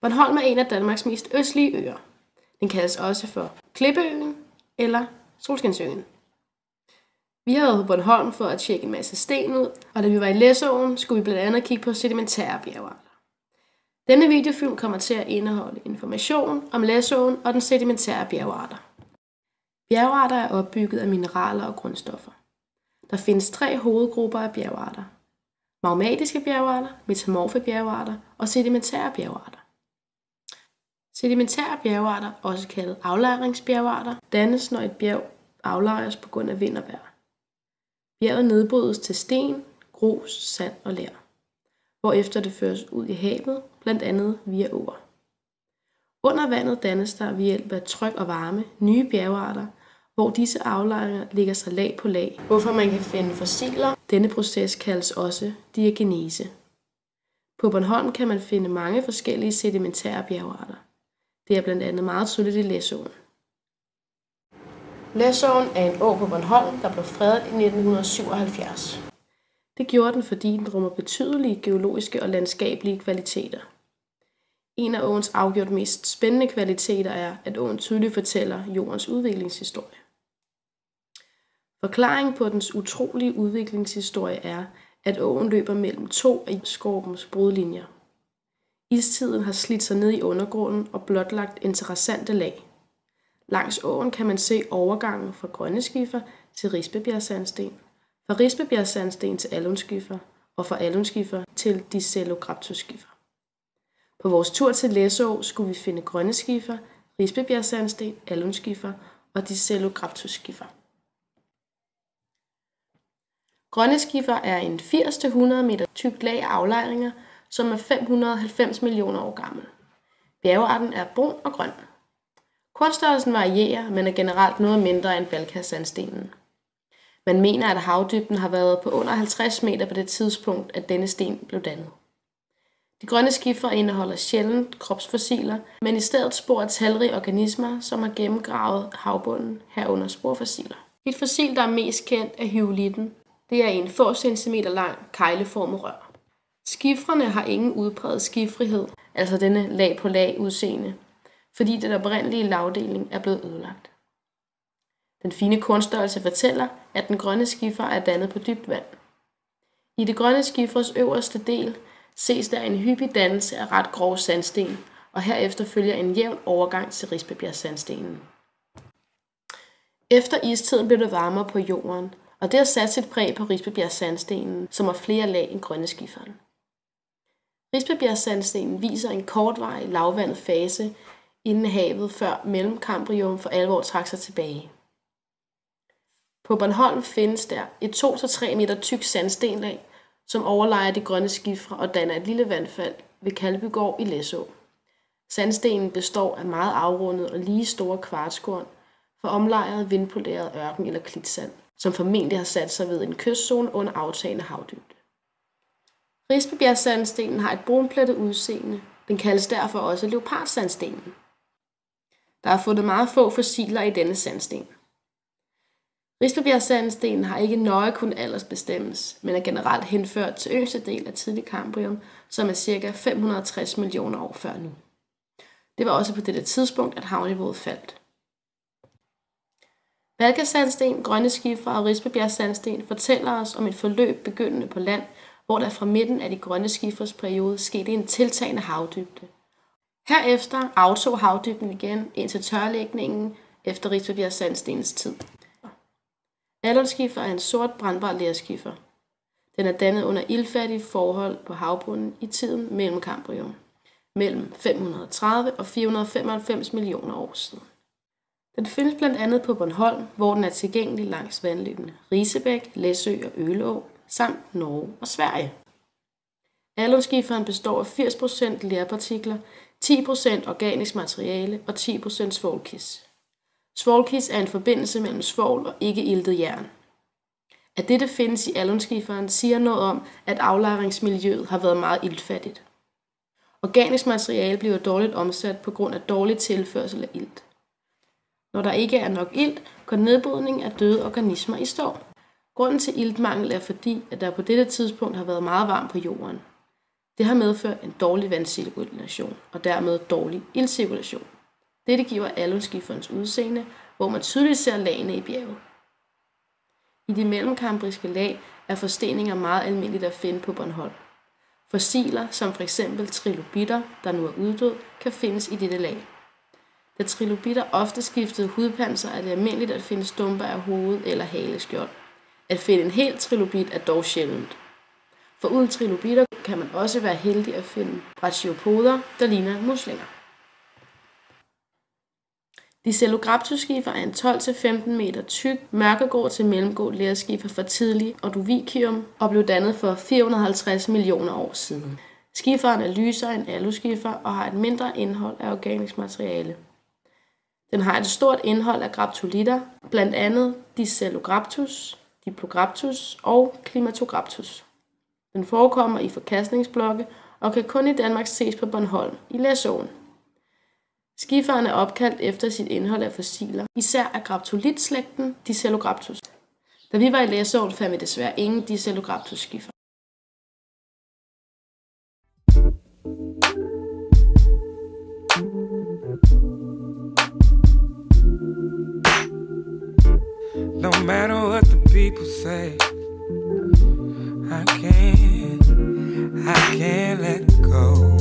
Bornholm er en af Danmarks mest østlige øer. Den kaldes også for Klippeøen eller Solskinsøen. Vi har været på Bornholm for at tjekke en masse sten ud, og da vi var i Læsåen, skulle vi blandt andet kigge på sedimentære bjergarter. Denne videofilm kommer til at indeholde information om Læsåen og den sedimentære bjergarter. Bjergarter er opbygget af mineraler og grundstoffer. Der findes 3 hovedgrupper af bjergarter: magmatiske bjergarter, metamorfe bjergarter og sedimentære bjergarter. Sedimentære bjergarter, også kaldet aflejringsbjergarter, dannes, når et bjerg aflejres på grund af vind og vejr. Bjerget nedbrydes til sten, grus, sand og ler, hvorefter det føres ud i havet, blandt andet via åer. Under vandet dannes der ved hjælp af tryk og varme nye bjergarter, hvor disse aflejringer ligger sig lag på lag, hvorfor man kan finde fossiler. Denne proces kaldes også diagenese. På Bornholm kan man finde mange forskellige sedimentære bjergarter. Det er blandt andet meget tydeligt i Læsåen. Læsåen er en å på Bornholm, der blev fredet i 1977. Det gjorde den, fordi den rummer betydelige geologiske og landskabelige kvaliteter. En af åens afgjort mest spændende kvaliteter er, at åen tydeligt fortæller jordens udviklingshistorie. Forklaringen på dens utrolige udviklingshistorie er, at åen løber mellem 2 af skorpens brudlinjer. Istiden har slidt sig ned i undergrunden og blotlagt interessante lag. Langs åen kan man se overgangen fra grønne skifer til Rispebjergsandsten, fra Rispebjergsandsten til alunskifer og fra alunskifer til discellograptusskifer. På vores tur til Læså skulle vi finde grønne skifer, Rispebjergsandsten, alunskifer og discellograptusskifer. Grønne skifer er en 80-100 meter tyk lag af aflejringer, som er 590 millioner år gammel. Bjergarten er brun og grøn. Kornstørrelsen varierer, men er generelt noget mindre end Balkasandstenen. Man mener, at havdybden har været på under 50 meter på det tidspunkt, at denne sten blev dannet. De grønne skifer indeholder sjældent kropsfossiler, men i stedet spor af talrige organismer, som har gennemgravet havbunden, herunder sporfossiler. Et fossil, der er mest kendt, er hyolitten. Det er en få centimeter lang kegleformet rør. Skifrene har ingen udpræget skifrighed, altså denne lag på lag udseende, fordi den oprindelige lagdeling er blevet ødelagt. Den fine kornstørrelse fortæller, at den grønne skifer er dannet på dybt vand. I det grønne skifers øverste del ses der en hyppig dannelse af ret grov sandsten, og herefter følger en jævn overgang til Rispebjergsandstenen. Efter istiden blev det varmere på jorden, og det har sat sit præg på Rispebjergsandstenen, som har flere lag end grønne skiferen. Rispebjergsandstenen viser en kortvarig lavvandet fase inden havet, før mellemkambrium for alvor trak sig tilbage. På Bornholm findes der et 2-3 meter tyk sandstenlag, som overlejer de grønne skifre og danner et lille vandfald ved Kalbygård i Læså. Sandstenen består af meget afrundet og lige store kvartskorn for omlejret vindpoleret ørken eller klitsand, som formentlig har sat sig ved en kystzone under aftagende havdybde. Rispebjergsandstenen har et brunplettet udseende. Den kaldes derfor også leopardsandstenen. Der er fundet meget få fossiler i denne sandsten. Rispebjergsandstenen har ikke nøje kun aldersbestemmes, men er generelt henført til yngste del af tidlig kambrium, som er ca. 560 millioner år før nu. Det var også på dette tidspunkt, at havniveauet faldt. Balkasandsten, grønne skifer og Rispebjergsandsten fortæller os om et forløb begyndende på land, hvor der fra midten af de grønne skifers periode skete en tiltagende havdybde. Herefter aftog havdybden igen indtil tørlægningen efter Rispebjergsandstenens tid. Alunskifer er en sort brandbar lerskifer. Den er dannet under iltfattige forhold på havbunden i tiden mellem kambrium, mellem 530 og 495 millioner år siden. Den findes blandt andet på Bornholm, hvor den er tilgængelig langs vandløbene Risebæk, Læsø og Ølå, samt Norge og Sverige. Alunskiferen består af 80% lerpartikler, 10% organisk materiale og 10% svovlkis. Svovlkis er en forbindelse mellem svovl og ikke-iltet jern. At dette findes i alunskiferen siger noget om, at aflejringsmiljøet har været meget iltfattigt. Organisk materiale bliver dårligt omsat på grund af dårlig tilførsel af ilt. Når der ikke er nok ilt, går nedbrydning af døde organismer i stå. Grunden til iltmangel er fordi, at der på dette tidspunkt har været meget varmt på jorden. Det har medført en dårlig vandcirkulation og dermed dårlig ildcirkulation. Dette giver alunskiferens udseende, hvor man tydeligt ser lagene i bjerget. I de mellemkambriske lag er forsteninger meget almindeligt at finde på Bornholm. Fossiler, som f.eks. trilobitter, der nu er uddød, kan findes i dette lag. Da trilobitter ofte skiftede hudpanser, er det almindeligt at finde stumper af hoved- eller haleskjold. At finde en hel trilobit er dog sjældent. Foruden trilobitter kan man også være heldig at finde brachiopoder, der ligner muslinger. Discellograptus-skifer er en 12-15 meter tyk, mørkegrå til mellemgrå lerskifer fra tidlig Ordovicium og blev dannet for 450 millioner år siden. Skiferen er lysere end aluskifer og har et mindre indhold af organisk materiale. Den har et stort indhold af graptolitter, blandt andet Discellograptus, Diplograptus og Klimatograptus. Den forekommer i forkastningsblokke og kan kun i Danmark ses på Bornholm i Læsåen. Skiferen er opkaldt efter sit indhold af fossiler, især af graptolitslægten Discellograptus. Da vi var i Læsåen, fandt vi desværre ingen Discellograptus-skifer. No matter what the people say, I can't let go.